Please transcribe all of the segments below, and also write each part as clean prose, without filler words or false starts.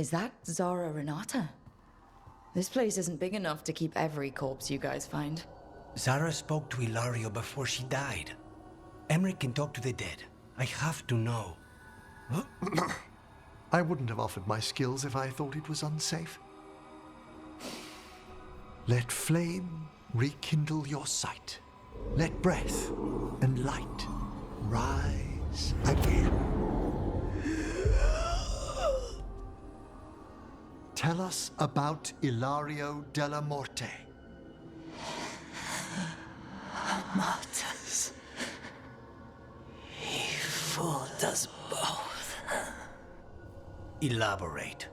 Is that Zara Renata? This place isn't big enough to keep every corpse you guys find. Zara spoke to Ilario before she died. Emmerich can talk to the dead. I have to know. I wouldn't have offered my skills if I thought it was unsafe. Let flame rekindle your sight. Let breath and light rise again. Tell us about Ilario della Morte. Martyrs. He fooled us both. Elaborate.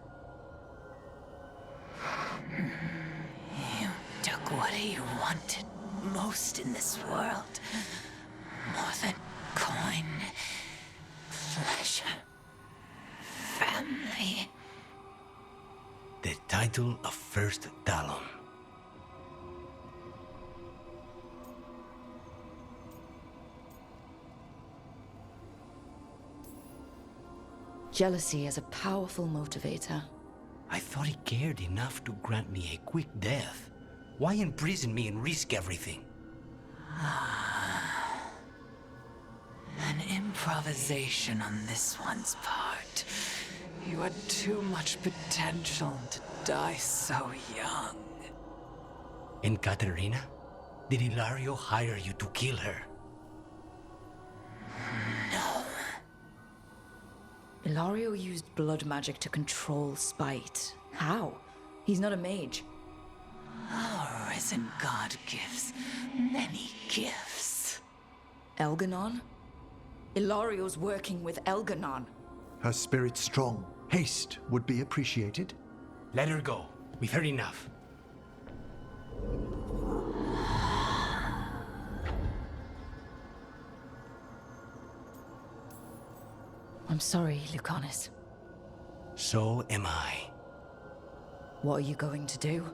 You took what he wanted most in this world. More than coin, pleasure, family. The title of First Talon. Jealousy is a powerful motivator. I thought he cared enough to grant me a quick death. Why imprison me and risk everything? An improvisation on this one's part. You had too much potential to die so young. And Katerina? Did Ilario hire you to kill her? No. Ilario used blood magic to control spite. How? He's not a mage. Our risen god gives many gifts. Elganon? Ilario's working with Elganon. Her spirit strong. Haste would be appreciated. Let her go. We've heard enough. I'm sorry, Lucanus. So am I. What are you going to do?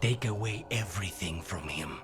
Take away everything from him.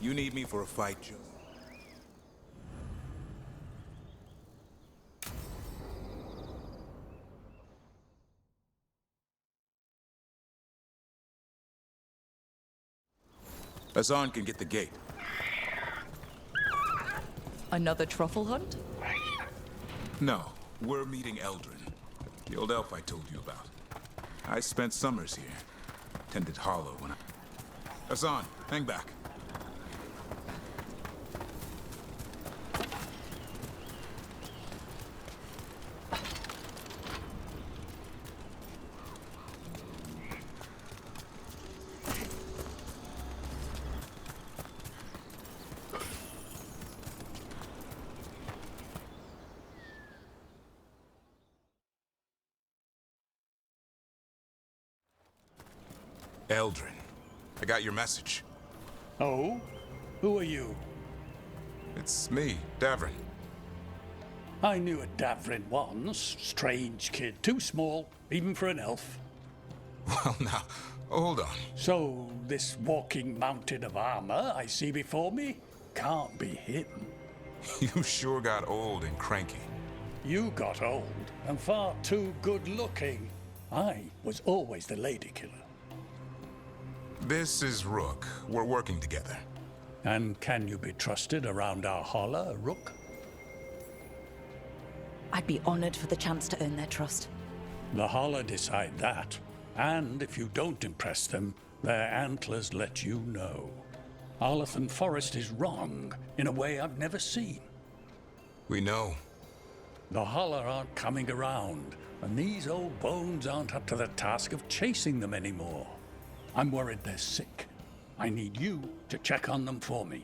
You need me for a fight, Joe? Hassan can get the gate. Another truffle hunt? No, we're meeting Eldrin, the old elf I told you about. I spent summers here. Tended Hollow when I... Hassan, hang back. Eldrin, I got your message. Oh? Who are you? It's me, Davrin. I knew a Davrin once. Strange kid. Too small, even for an elf. Well, now, hold on. So, this walking mountain of armor I see before me can't be him. You sure got old and cranky. You got old and far too good looking. I was always the lady killer. This is Rook. We're working together. And can you be trusted around our holler, Rook? I'd be honored for the chance to earn their trust. The holler decide that. And if you don't impress them, their antlers let you know. Arlathan Forest is wrong in a way I've never seen. We know. The holler aren't coming around, and these old bones aren't up to the task of chasing them anymore. I'm worried they're sick. I need you to check on them for me.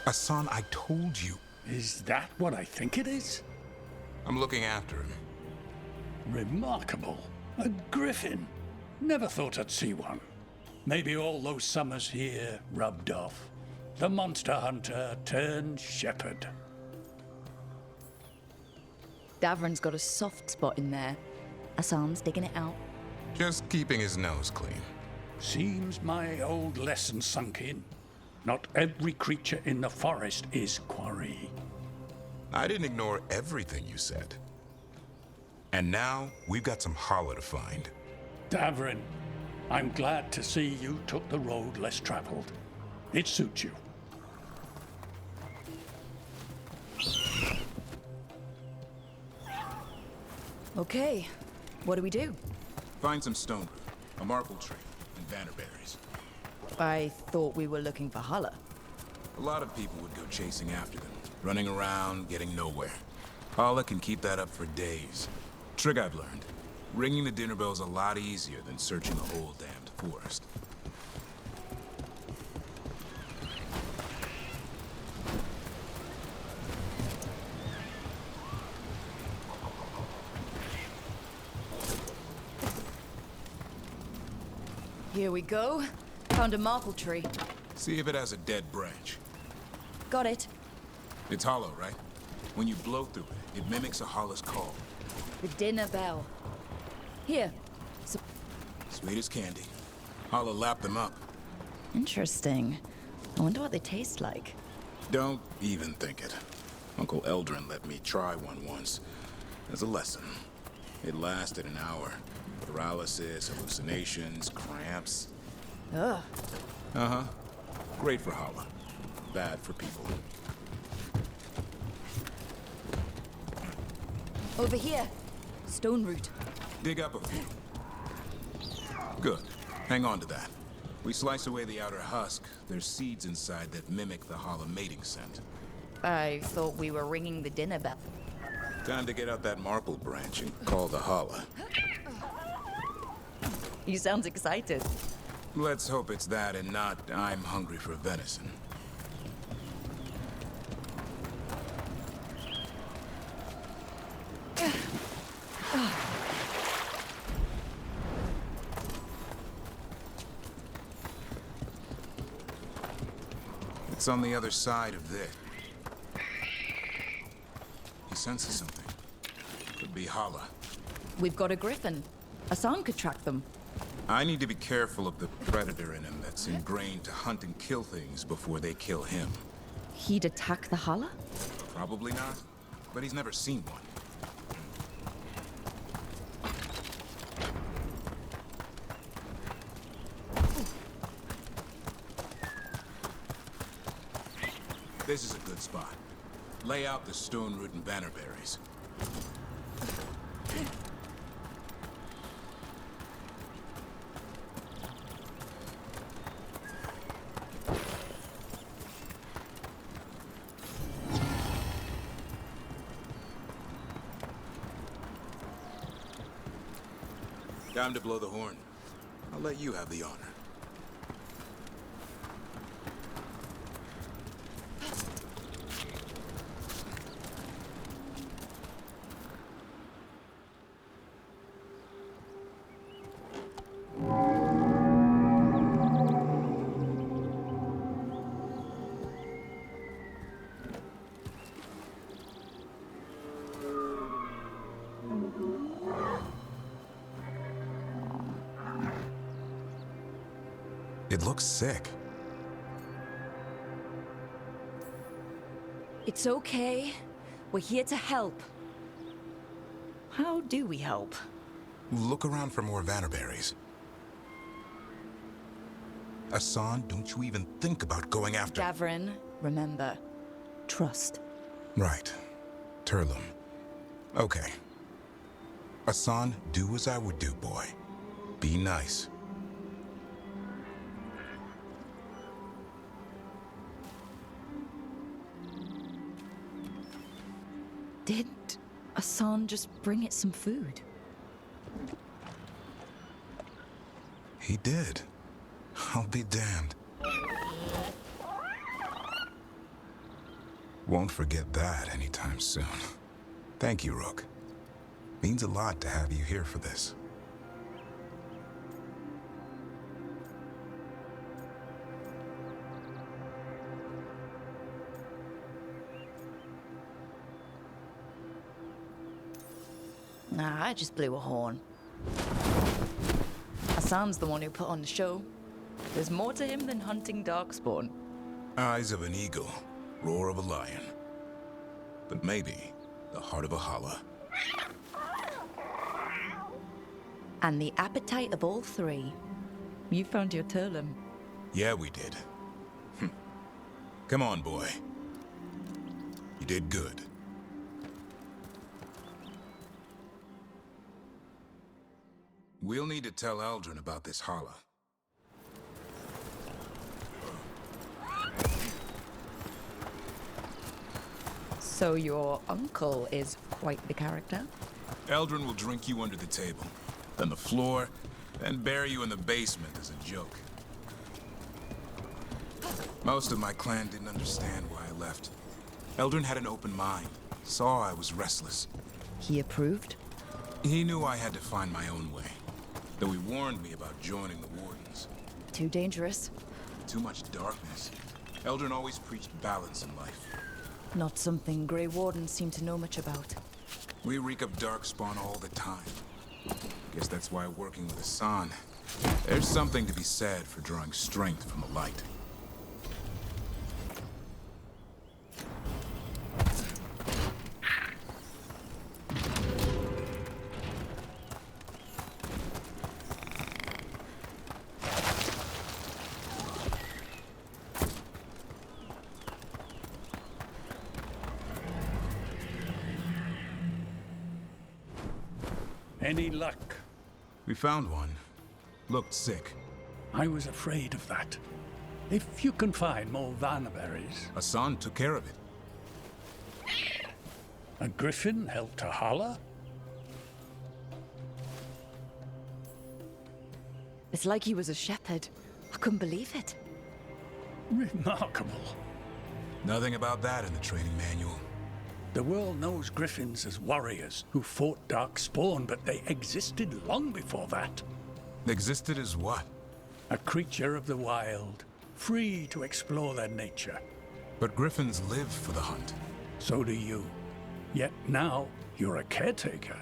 Hassan, I told you. Is that what I think it is? I'm looking after him. Remarkable. A griffin. Never thought I'd see one. Maybe all those summers here rubbed off. The monster hunter turned shepherd. Davrin's got a soft spot in there. Hassan's digging it out. Just keeping his nose clean. Seems my old lesson sunk in. Not every creature in the forest is quarry. I didn't ignore everything you said. And now, we've got some holler to find. Davrin, I'm glad to see you took the road less traveled. It suits you. Okay, what do we do? Find some stone root, a marble tree, and bannerberries. I thought we were looking for Hala. A lot of people would go chasing after them, running around, getting nowhere. Holla can keep that up for days. Trick I've learned. Ringing the dinner bell's a lot easier than searching the whole damned forest. Here we go. Found a maple tree. See if it has a dead branch. Got it. It's hollow, right? When you blow through it, it mimics a hollow's call. The dinner bell. Here. Sweet as candy. Holla lapped them up. Interesting. I wonder what they taste like. Don't even think it. Uncle Eldrin let me try one once. As a lesson. It lasted an hour. Paralysis, hallucinations, cramps. Ugh. Uh-huh. Great for Holla. Bad for people. Over here. Stone root. Dig up a few. Good. Hang on to that. We slice away the outer husk. There's seeds inside that mimic the Holla mating scent. I thought we were ringing the dinner bell. Time to get out that marble branch and call the Holla. You sound excited. Let's hope it's that and not I'm hungry for venison. It's on the other side of this. He senses something. Could be Holla. We've got a griffin. Hassan could track them. I need to be careful of the predator in him that's ingrained to hunt and kill things before they kill him. He'd attack the Hala? Probably not, but he's never seen one. This is a good spot. Lay out the stone root and bannerberries. Time to blow the horn. I'll let you have the honor. It looks sick. It's okay. We're here to help. How do we help? Look around for more Vannerberries. Asan, don't you even think about going after... Davrin, remember, trust. Right. Turlum. Okay. Asan, do as I would do, boy. Be nice. Did Asan just bring it some food? He did. I'll be damned. Won't forget that anytime soon. Thank you, Rook. Means a lot to have you here for this. Nah, I just blew a horn. Asan's the one who put on the show. There's more to him than hunting darkspawn. Eyes of an eagle, roar of a lion. But maybe the heart of a holla. And the appetite of all three. You found your Turlum. Yeah, we did. Come on, boy. You did good. We'll need to tell Eldrin about this holla. So your uncle is quite the character? Eldrin will drink you under the table, then the floor, then bury you in the basement as a joke. Most of my clan didn't understand why I left. Eldrin had an open mind, saw I was restless. He approved? He knew I had to find my own way, though he warned me about joining the Wardens. Too dangerous? Too much darkness. Eldrin always preached balance in life. Not something Grey Wardens seem to know much about. We reek of darkspawn all the time. Guess that's why working with Asan, there's something to be said for drawing strength from the light. Any luck? We found one. Looked sick. I was afraid of that. If you can find more Vannerberries. Asan took care of it. A griffin helped a holler? It's like he was a shepherd. I couldn't believe it. Remarkable. Nothing about that in the training manual. The world knows griffins as warriors who fought darkspawn, but they existed long before that. Existed as what? A creature of the wild, free to explore their nature. But griffins live for the hunt. So do you. Yet now, you're a caretaker.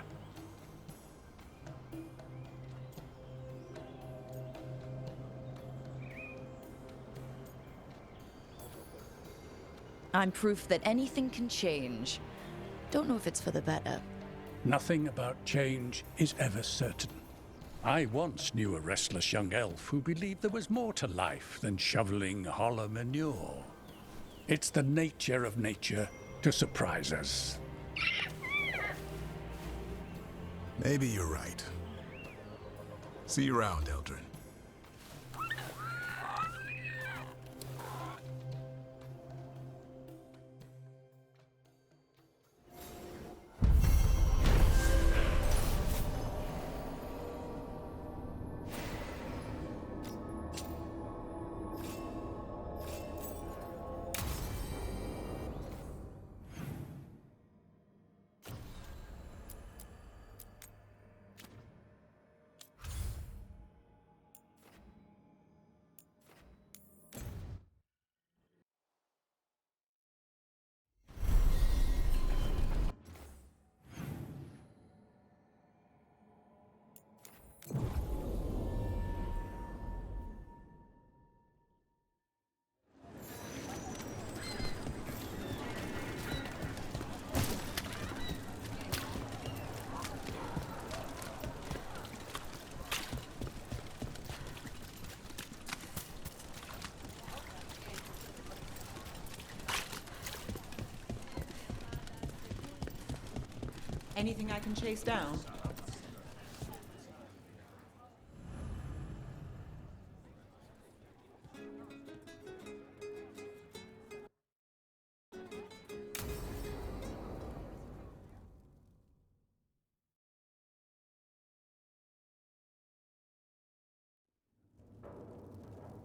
I'm proof that anything can change. Don't know if it's for the better. Nothing about change is ever certain. I once knew a restless young elf who believed there was more to life than shoveling hollow manure. It's the nature of nature to surprise us. Maybe you're right. See you around, Eldrin. Anything I can chase down?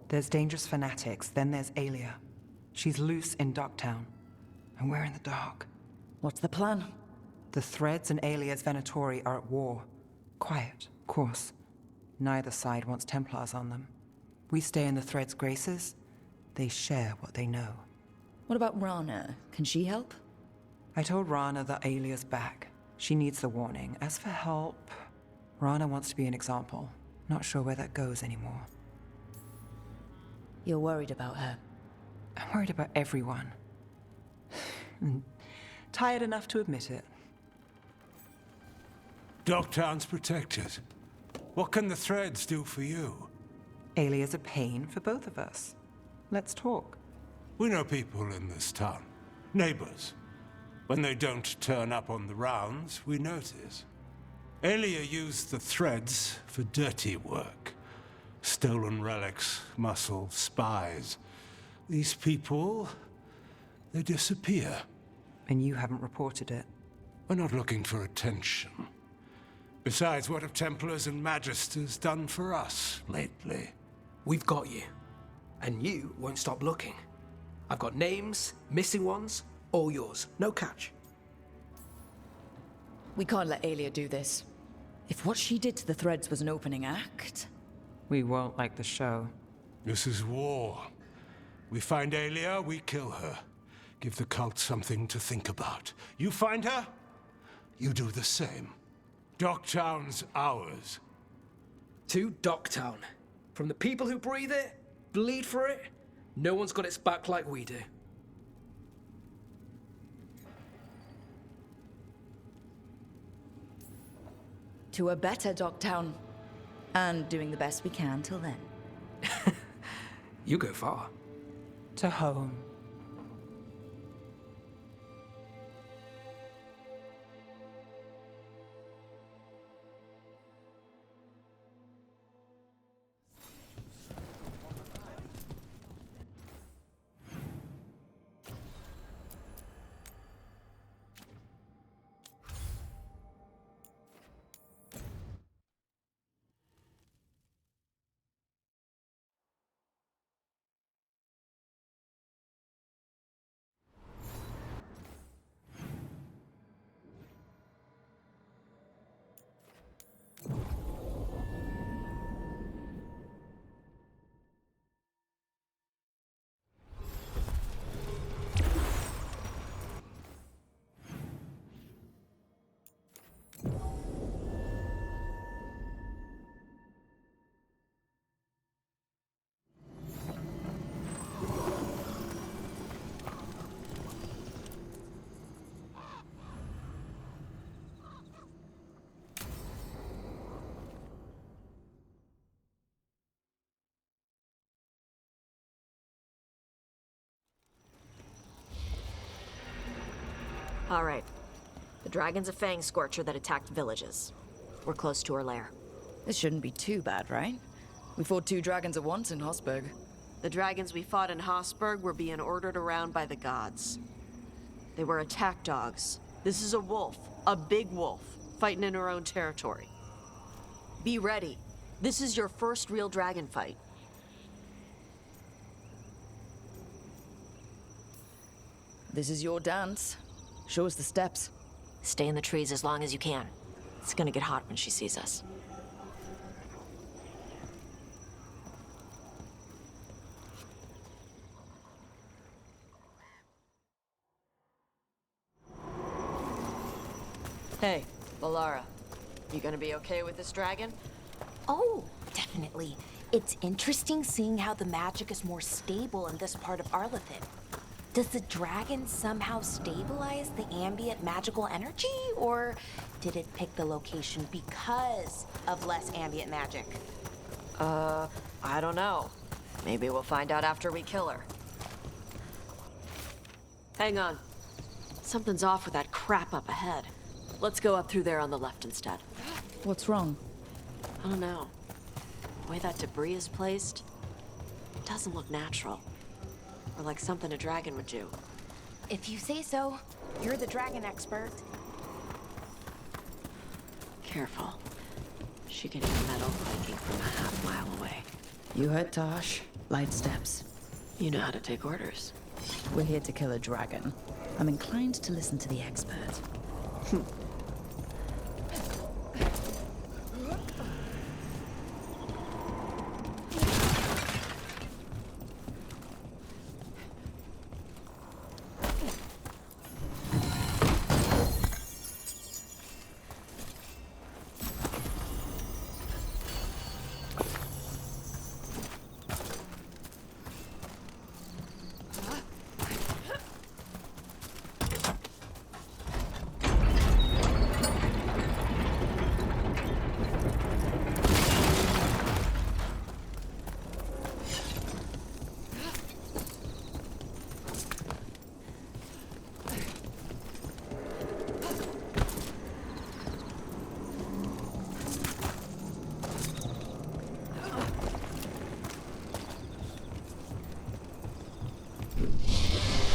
There's dangerous fanatics, then there's Alia. She's loose in Ducktown, and we're in the dark. What's the plan? The Threads and Alia's Venatori are at war. Quiet, of course. Neither side wants Templars on them. We stay in the Threads' graces. They share what they know. What about Rana? Can she help? I told Rana that Alia's back. She needs the warning. As for help, Rana wants to be an example. Not sure where that goes anymore. You're worried about her. I'm worried about everyone. Tired enough to admit it. Dogtown's protected. What can the Threads do for you? Alia's a pain for both of us. Let's talk. We know people in this town. Neighbors. When they don't turn up on the rounds, we notice. Alia used the Threads for dirty work. Stolen relics, muscle, spies. These people, they disappear. And you haven't reported it. We're not looking for attention. Besides, what have Templars and Magisters done for us lately? We've got you. And you won't stop looking. I've got names, missing ones, all yours. No catch. We can't let Alia do this. If what she did to the Threads was an opening act... We won't like the show. This is war. We find Alia, we kill her. Give the cult something to think about. You find her, you do the same. Docktown's ours. To Docktown. From the people who breathe it, bleed for it, no one's got its back like we do. To a better Dogtown. And doing the best we can till then. You go far. To home. All right. The dragon's a fang scorcher that attacked villages. We're close to her lair. This shouldn't be too bad, right? We fought 2 dragons at once in Hosberg. The dragons we fought in Hosberg were being ordered around by the gods. They were attack dogs. This is a wolf, a big wolf, fighting in her own territory. Be ready. This is your first real dragon fight. This is your dance. Show us the steps. Stay in the trees as long as you can. It's gonna get hot when she sees us. Hey, Valara. You gonna be okay with this dragon? Oh, definitely. It's interesting seeing how the magic is more stable in this part of Arlathan. Does the dragon somehow stabilize the ambient magical energy, or did it pick the location because of less ambient magic? I don't know. Maybe we'll find out after we kill her. Hang on. Something's off with that crap up ahead. Let's go up through there on the left instead. What's wrong? I don't know. The way that debris is placed, it doesn't look natural. Or like something a dragon would do. If you say so, you're the dragon expert. Careful. She can hear metal clanking from a half-mile away. You heard Tosh. Light steps. You know how to take orders. We're here to kill a dragon. I'm inclined to listen to the expert.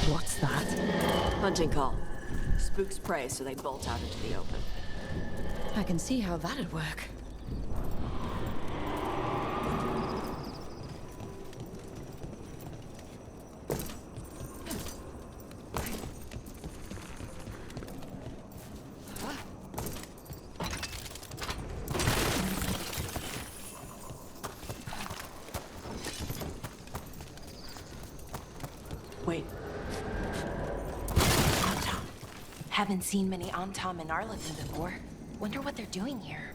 What's that? Hunting call. Spooks prey, so they bolt out into the open. I can see how that'd work. Wait. Haven't seen many Antom in Arlington before. Wonder what they're doing here.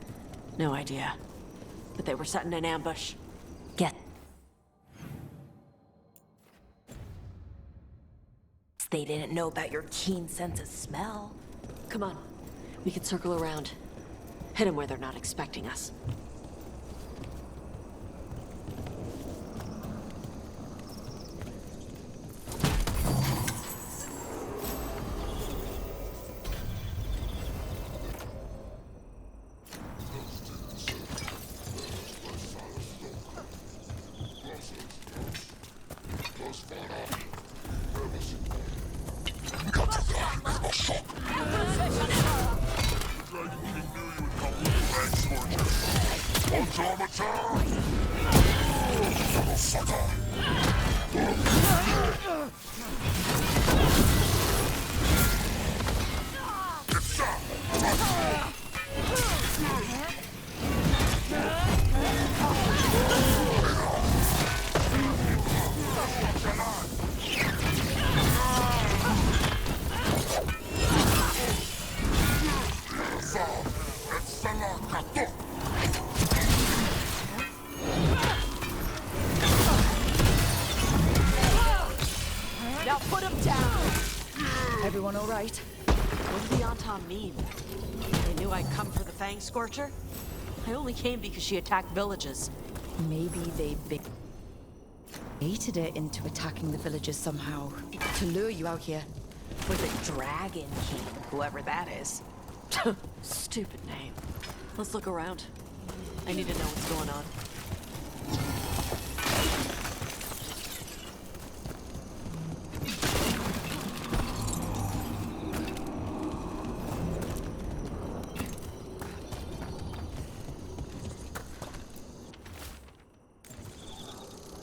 No idea. But they were setting an ambush. Get. They didn't know about your keen sense of smell. Come on. We can circle around. Hit them where they're not expecting us. Now put him down! Everyone all right? What did the Antom mean? They knew I'd come for the Fang Scorcher? I only came because she attacked villages. Maybe they baited it into attacking the villagers somehow. To lure you out here. For the Dragon King, whoever that is. Stupid name. Let's look around. I need to know what's going on.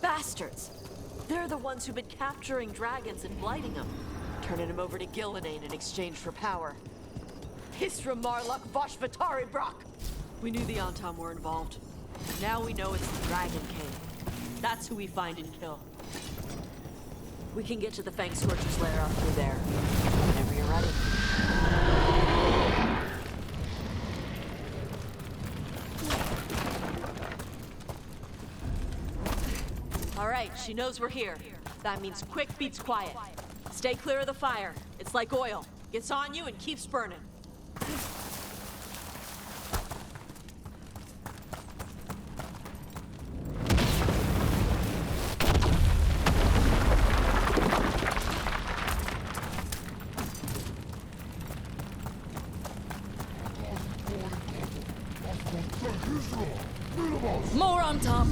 Bastards! They're the ones who've been capturing dragons and blighting them. Turning them over to Gillinane in exchange for power. Hisra Marluk Voshvatari Brock! We knew the Antom were involved. Now we know it's the Dragon King. That's who we find and kill. We can get to the Fang Scorcher's lair up through there. Whenever you're ready. All right, she knows we're here. That means quick beats quiet. Stay clear of the fire. It's like oil. Gets on you and keeps burning. More on top.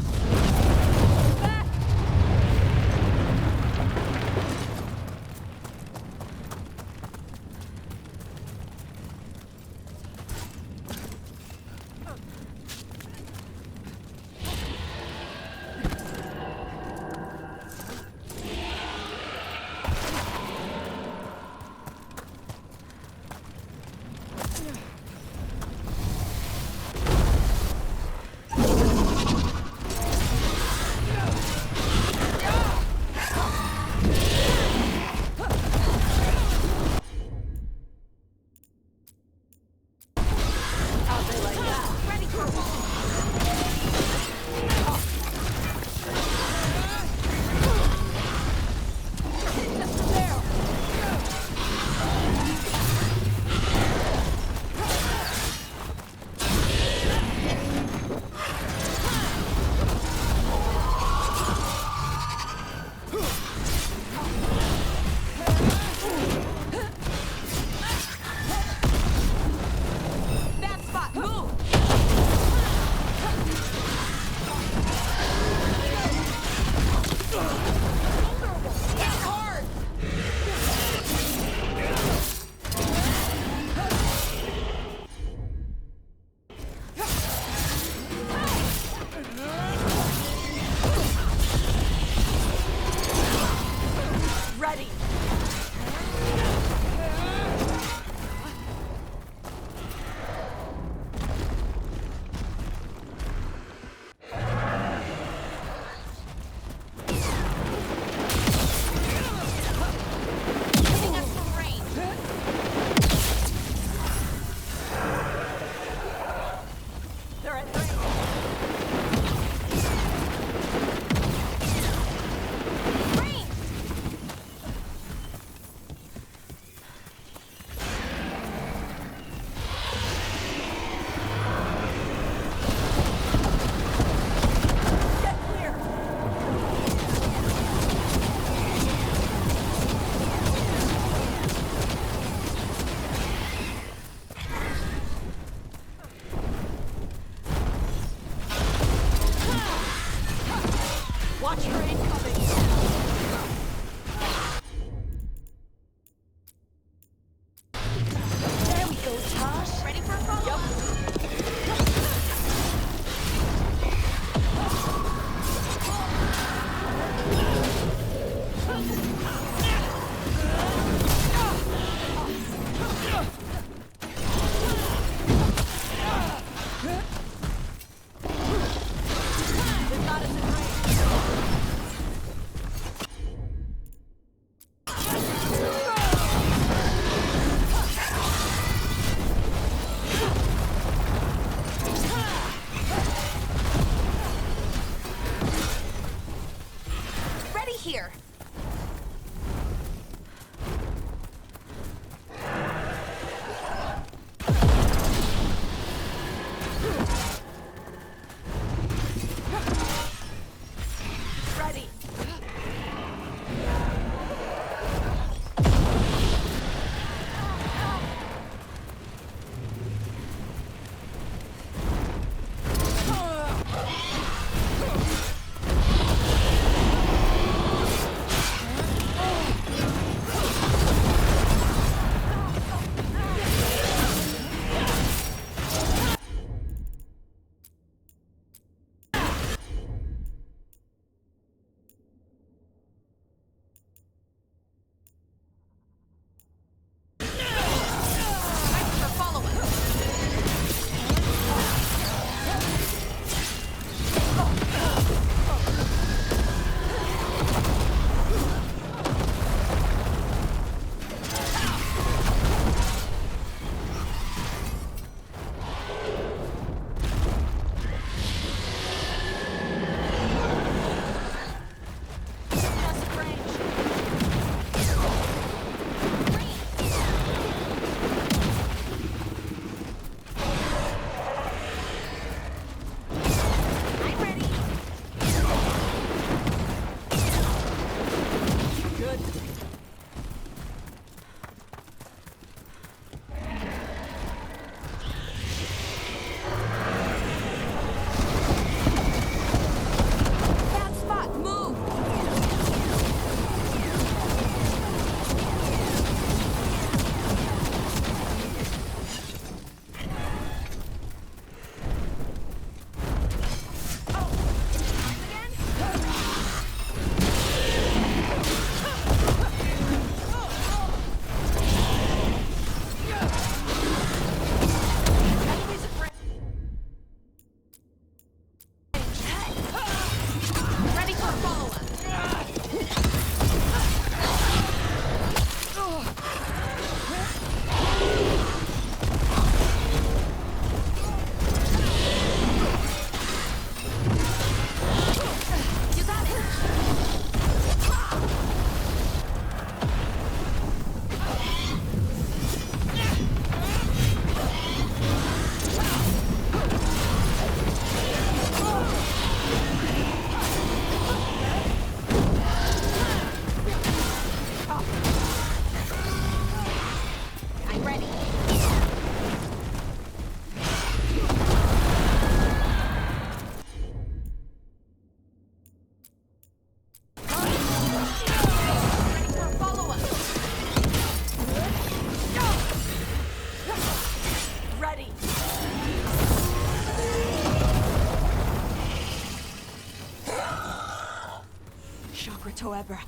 Toebra.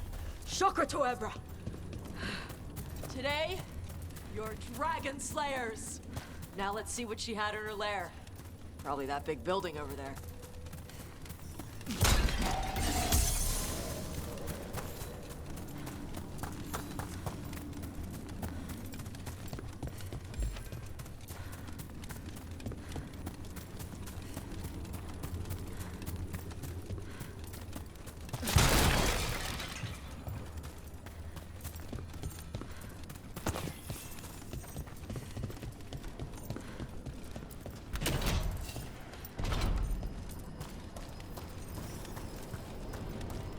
Shokra Toebra. Today, you're dragon slayers. Now let's see what she had in her lair. Probably that big building over there.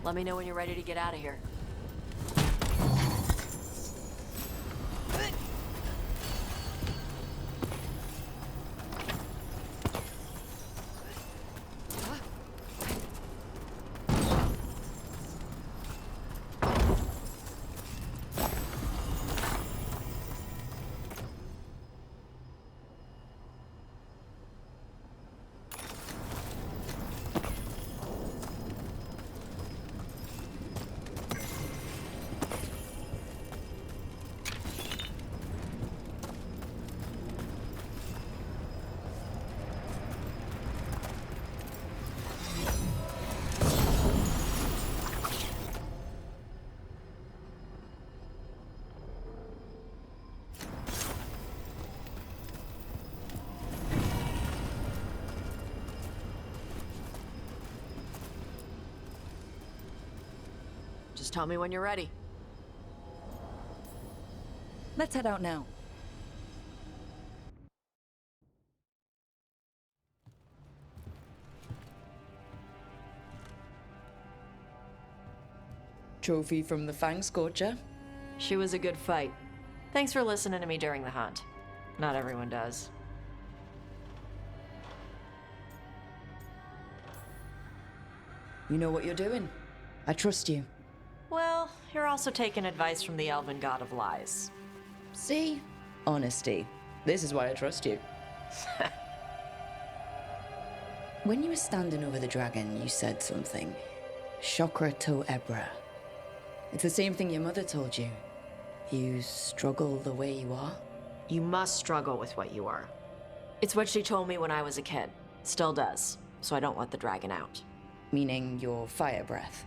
Let me know when you're ready to get out of here. Just tell me when you're ready. Let's head out now. Trophy from the Fang Scorcher. She was a good fight. Thanks for listening to me during the hunt. Not everyone does. You know what you're doing. I trust you. Well, you're also taking advice from the elven god of lies. See? Honesty. This is why I trust you. When you were standing over the dragon, you said something. Shokra to Ebra. It's the same thing your mother told you. You struggle the way you are. You must struggle with what you are. It's what she told me when I was a kid. Still does. So I don't let the dragon out. Meaning your fire breath.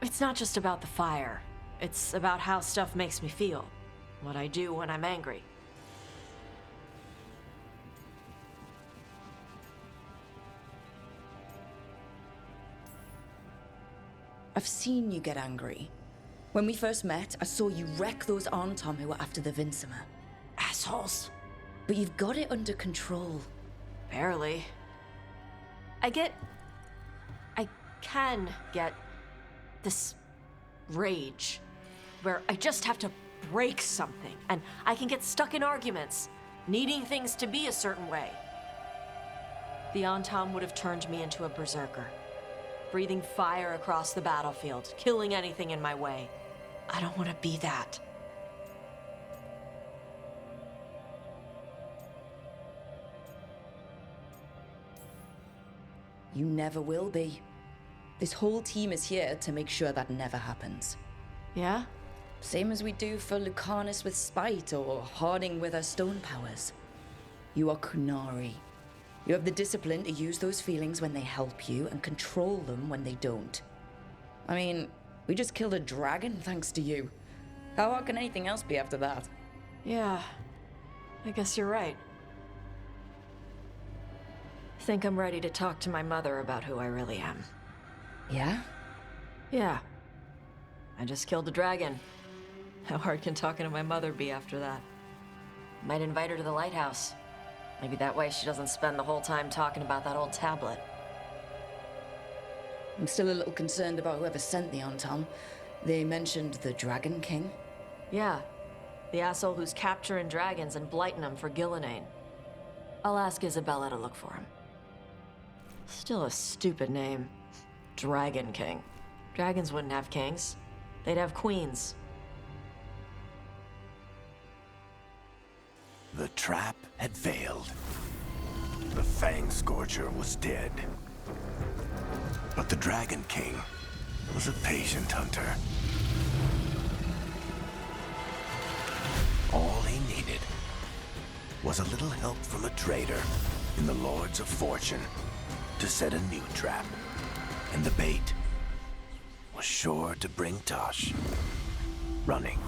It's not just about the fire. It's about how stuff makes me feel. What I do when I'm angry. I've seen you get angry. When we first met, I saw you wreck those Arntom who were after the Vincimer. Assholes. But you've got it under control. Barely. I can get this rage where I just have to break something and I can get stuck in arguments, needing things to be a certain way. The Antom would have turned me into a berserker, breathing fire across the battlefield, killing anything in my way. I don't want to be that. You never will be. This whole team is here to make sure that never happens. Yeah? Same as we do for Lucanus with spite or Harding with her stone powers. You are Kunari. You have the discipline to use those feelings when they help you and control them when they don't. I mean, we just killed a dragon thanks to you. How hard can anything else be after that? Yeah, I guess you're right. Think I'm ready to talk to my mother about who I really am. Yeah? Yeah. I just killed a dragon. How hard can talking to my mother be after that? Might invite her to the lighthouse. Maybe that way she doesn't spend the whole time talking about that old tablet. I'm still a little concerned about whoever sent the Antom. They mentioned the Dragon King. Yeah. The asshole who's capturing dragons and blighting them for Gillinane. I'll ask Isabella to look for him. Still a stupid name. Dragon King. Dragons wouldn't have kings. They'd have queens. The trap had failed. The Fang Scorcher was dead. But the Dragon King was a patient hunter. All he needed was a little help from a trader in the Lords of Fortune to set a new trap. And the bait was sure to bring Tosh running.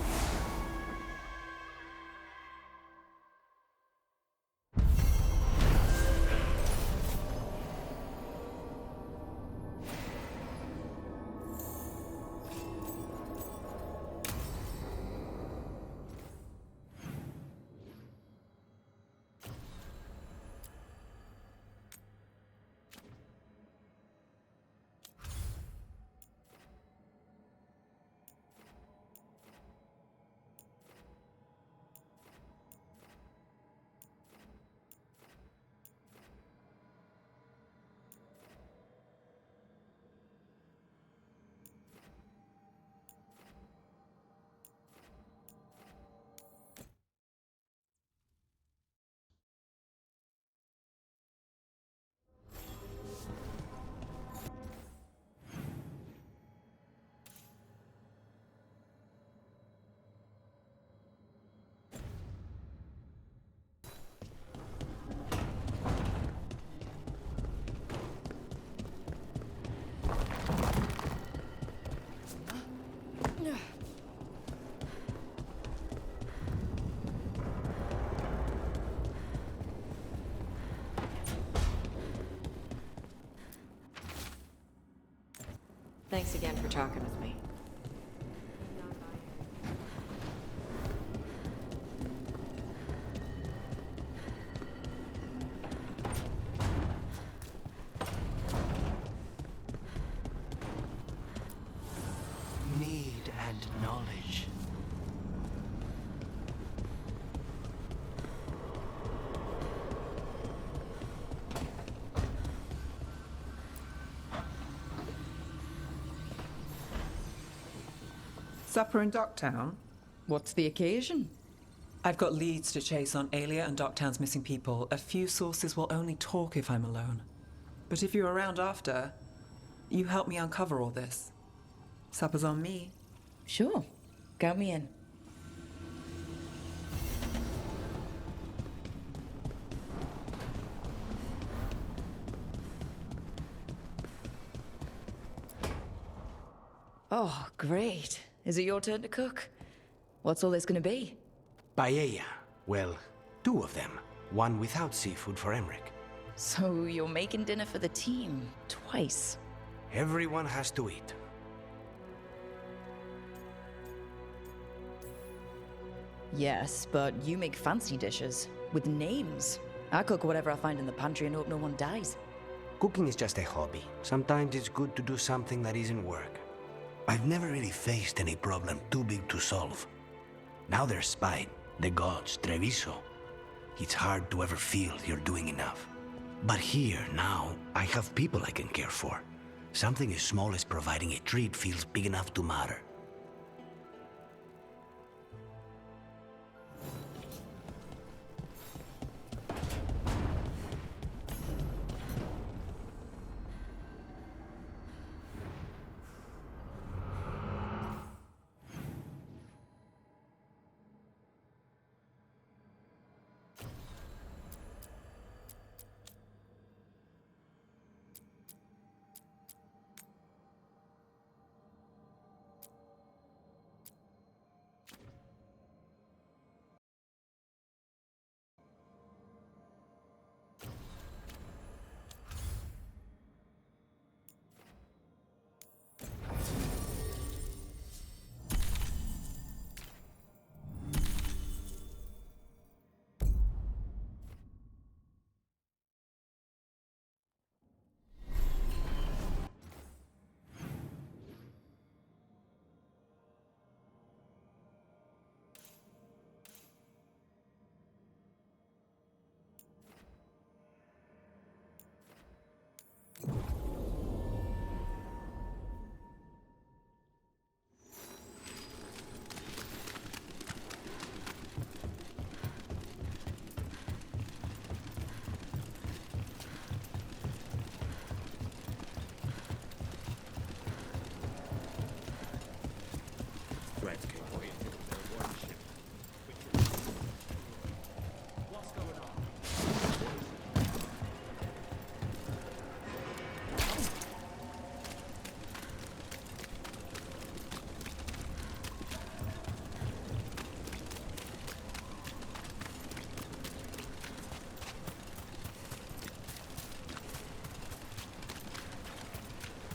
Thanks again for talking with me. Need and knowledge. Supper in Docktown? What's the occasion? I've got leads to chase on Alia and Docktown's missing people. A few sources will only talk if I'm alone. But if you're around after, you help me uncover all this. Supper's on me. Sure. Count me in. Oh, great. Is it your turn to cook? What's all this gonna be? Paella. Well, two of them. One without seafood for Emmerich. So you're making dinner for the team twice. Everyone has to eat. Yes, but you make fancy dishes with names. I cook whatever I find in the pantry and hope no one dies. Cooking is just a hobby. Sometimes it's good to do something that isn't work. I've never really faced any problem too big to solve. Now there's Spite, the gods, Treviso. It's hard to ever feel you're doing enough. But here, now, I have people I can care for. Something as small as providing a treat feels big enough to matter.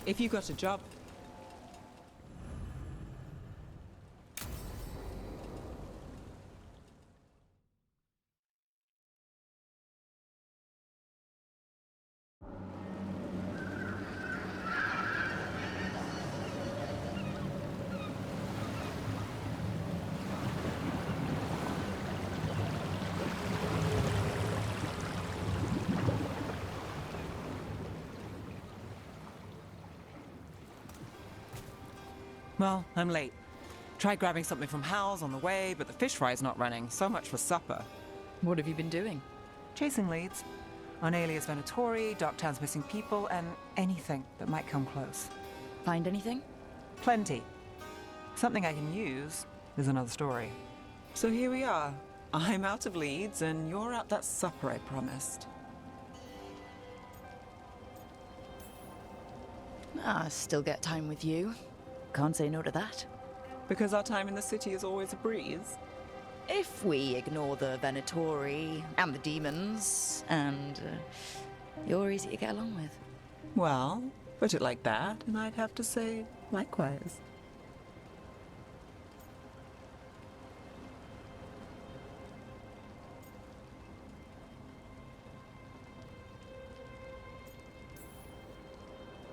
if you got a job. Well, I'm late. Tried grabbing something from Hal's on the way, but the fish fry's not running. So much for supper. What have you been doing? Chasing leads. On Alias Venatori, Docktown's missing people, and anything that might come close. Find anything? Plenty. Something I can use is another story. So here we are. I'm out of leads, and you're at that supper I promised. Still get time with you. Can't say no to that. Because our time in the city is always a breeze. If we ignore the Venatori and the demons, and you're easy to get along with. Well, put it like that, and I'd have to say likewise.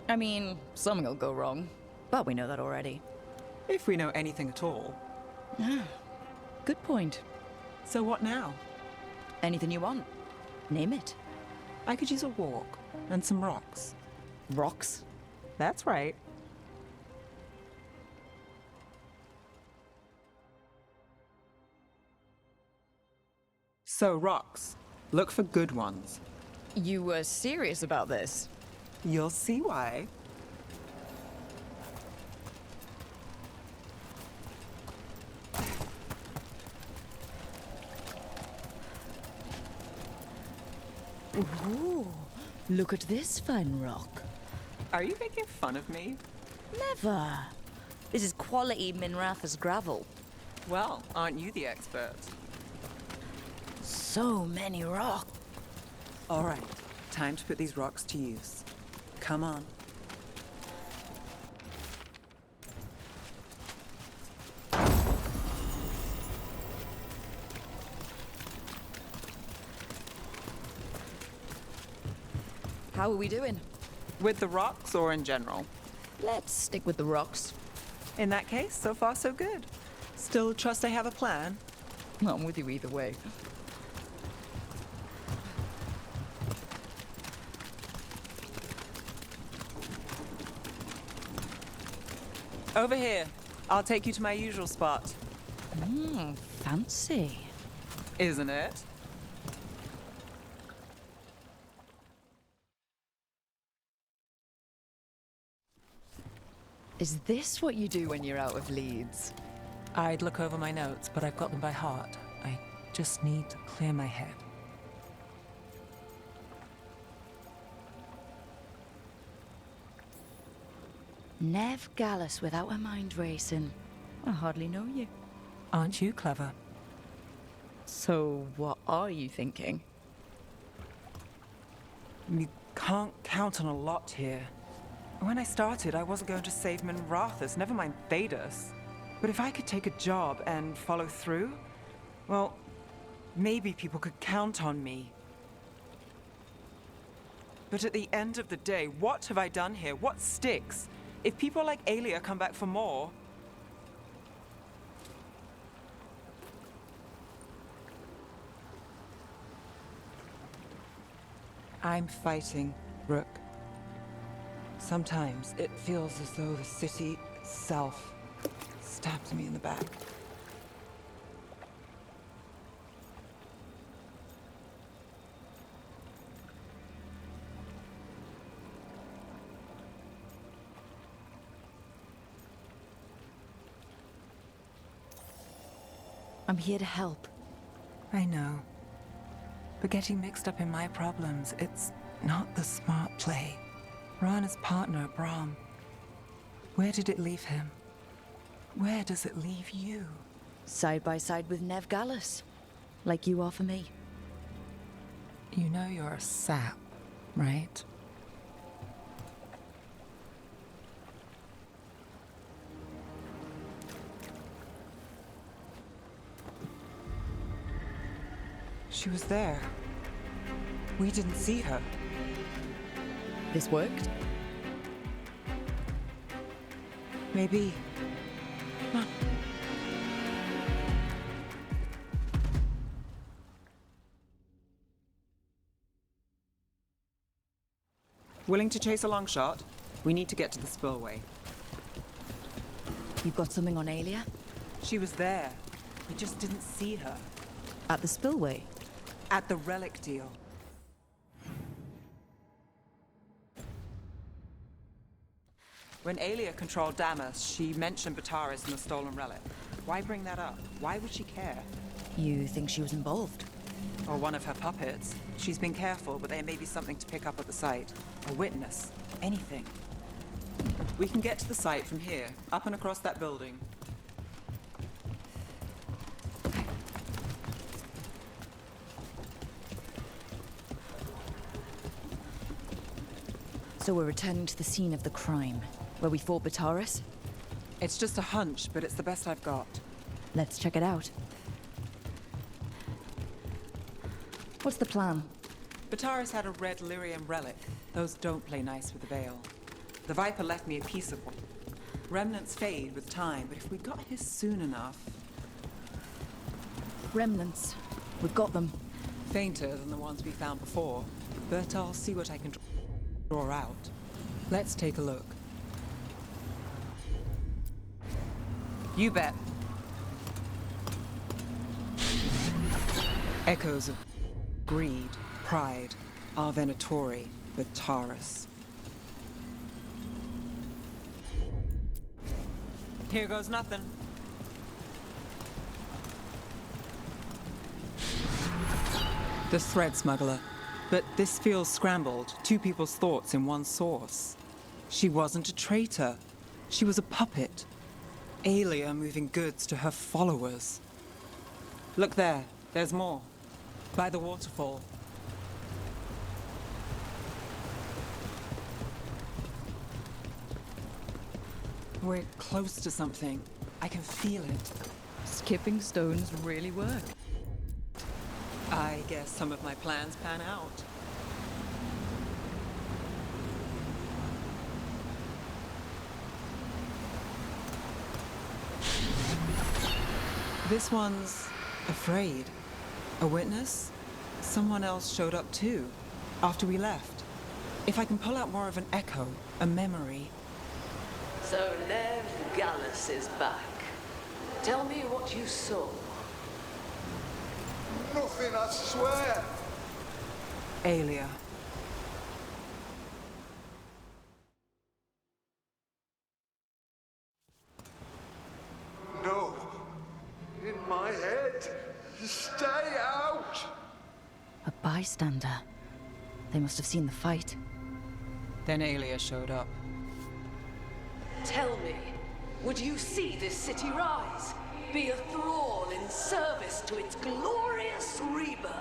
I mean, something will go wrong, but we know that already. If we know anything at all. Good point. So what now? Anything you want. Name it. I could use a walk and some rocks. Rocks? That's right. So rocks. Look for good ones. You were serious about this? You'll see why. Ooh, look at this fine rock. Are you making fun of me? Never. This is quality Minratha's gravel. Well, aren't you the expert? So many rocks. All right, time to put these rocks to use. Come on. How are we doing? With the rocks or in general? Let's stick with the rocks. In that case, so far so good. Still trust I have a plan? I'm with you either way. Over here. I'll take you to my usual spot. Fancy. Isn't it? Is this what you do when you're out of leads? I'd look over my notes, but I've got them by heart. I just need to clear my head. Nev Gallus without a mind racing. I hardly know you. Aren't you clever? So, what are you thinking? You can't count on a lot here. When I started, I wasn't going to save Minrathus, never mind Thedas. But if I could take a job and follow through, well, maybe people could count on me. But at the end of the day, what have I done here? What sticks? If people like Aelia come back for more... I'm fighting, Rook. Sometimes it feels as though the city itself stabs me in the back. I'm here to help. I know. But getting mixed up in my problems, it's not the smart play. Rana's partner, Brahm. Where did it leave him? Where does it leave you? Side by side with Nev Gallus. Like you are for me. You know you're a sap, right? She was there. We didn't see her. This worked? Maybe. Come on. Willing to chase a long shot? We need to get to the spillway. You've got something on Aelia? She was there. We just didn't see her. At the spillway? At the relic deal. When Aelia controlled Damas, she mentioned Bataris and the stolen relic. Why bring that up? Why would she care? You think she was involved? Or one of her puppets. She's been careful, but there may be something to pick up at the site. A witness. Anything. We can get to the site from here, up and across that building. So we're returning to the scene of the crime, where we fought Bataris? It's just a hunch, but it's the best I've got. Let's check it out. What's the plan? Bataris had a red lyrium relic. Those don't play nice with the Veil. The Viper left me a piece of one. Remnants fade with time, but if we got his soon enough... Remnants. We've got them. Fainter than the ones we found before, but I'll see what I can draw out. Let's take a look. You bet. Echoes of greed, pride, our Venatori, with Taurus. Here goes nothing. The thread smuggler. But this feels scrambled. Two people's thoughts in one source. She wasn't a traitor. She was a puppet. Aelia moving goods to her followers. Look there. There's more. By the waterfall. We're close to something. I can feel it. Skipping stones really work. I guess some of my plans pan out. This one's afraid. A witness? Someone else showed up too, after we left. If I can pull out more of an echo, a memory. So Nev Gallus is back. Tell me what you saw. Nothing, I swear. Aelia. No. In my head. Stay out. A bystander. They must have seen the fight. Then Aelia showed up. Tell me, would you see this city rise? Be a thrall in service to its glorious rebirth?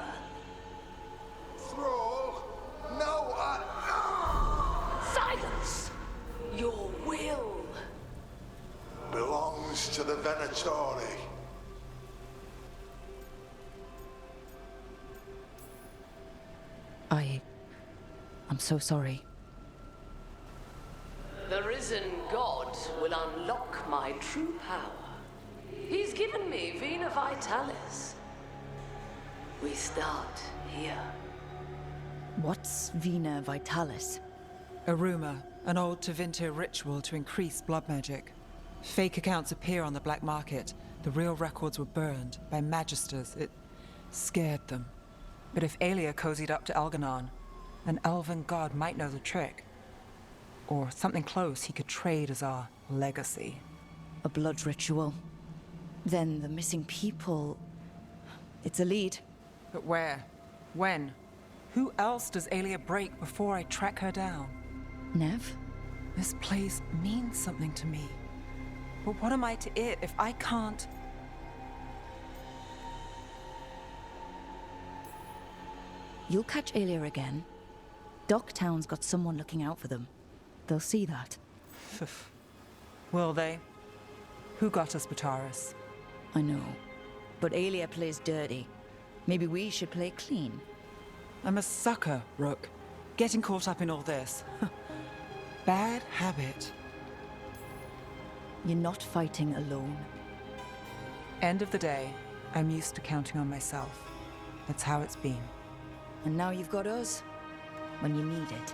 Thrall? No, Silence! Your will belongs to the Venatori. I'm so sorry. The risen god will unlock my true power. He's given me Vena Vitalis. We start here. What's Vena Vitalis? A rumor, an old Tevinter ritual to increase blood magic. Fake accounts appear on the black market. The real records were burned by magisters. It scared them. But if Aelia cozied up to Elganon, an elven god might know the trick. Or something close he could trade as our legacy. A blood ritual. Then the missing people... It's a lead. But where? When? Who else does Aelia break before I track her down? Nev? This place means something to me. But what am I to it if I can't... You'll catch Aelia again. Docktown's got someone looking out for them. They'll see that. Will they? Who got us Bataris? I know. But Aelia plays dirty. Maybe we should play clean. I'm a sucker, Rook. Getting caught up in all this. Bad habit. You're not fighting alone. End of the day, I'm used to counting on myself. That's how it's been. And now you've got us. When you need it.